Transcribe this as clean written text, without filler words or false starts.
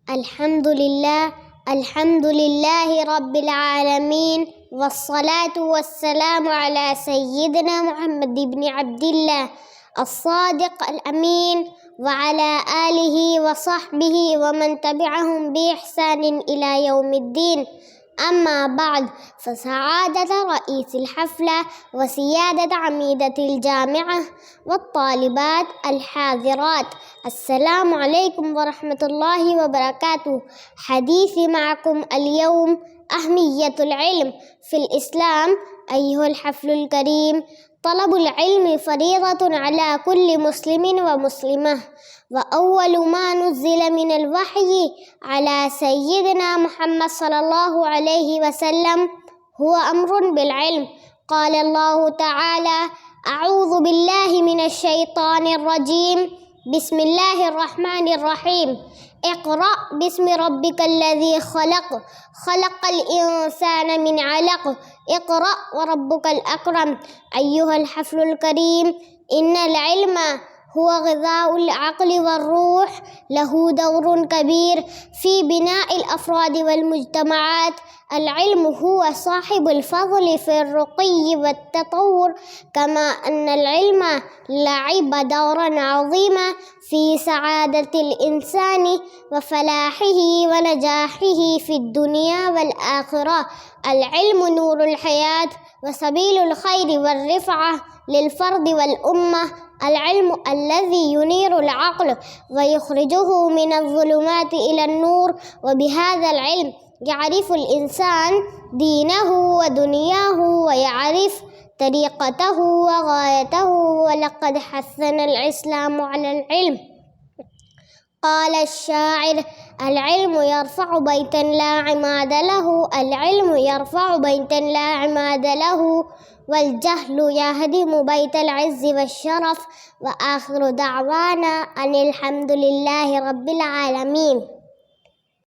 الحمد لله رب العالمين، والصلاة والسلام على سيدنا محمد بن عبد الله الصادق الأمين وعلى آله وصحبه ومن تبعهم بإحسان إلى يوم الدين. أما بعد، فسعادة رئيس الحفلة وسيادة عميدة الجامعة والطالبات الحاضرات، السلام عليكم ورحمة الله وبركاته. حديثي معكم اليوم أهمية العلم في الإسلام. أيها الحفل الكريم، طلب العلم فريضة على كل مسلم ومسلمة، وأول ما نزل من الوحي على سيدنا محمد صلى الله عليه وسلم هو أمر بالعلم. قال الله تعالى: أعوذ بالله من الشيطان الرجيم، بسم الله الرحمن الرحيم. اقرأ باسم ربك الذي خلق، خلق الإنسان من علق، اقرأ وربك الأكرم. أيها الحفل الكريم، إن العلم هو غذاء العقل والروح، له دور كبير في بناء الأفراد والمجتمعات. العلم هو صاحب الفضل في الرقي والتطور، كما أن العلم لعب دورا عظيما في سعادة الإنسان وفلاحه ونجاحه في الدنيا والآخرة. العلم نور الحياة وسبيل الخير والرفعة للفرد والأمة. العلم الذي ينير العقل ويخرجه من الظلمات إلى النور، وبهذا العلم يعرف الإنسان دينه ودنياه ويعرف طريقته وغايته. ولقد حثنا الإسلام على العلم. قال الشاعر: العلم يرفع بيتا لا عماد له، العلم يرفع بيتا لا عماد له، والجهل يهدم بيت العز والشرف. وآخر دعوانا أن الحمد لله رب العالمين.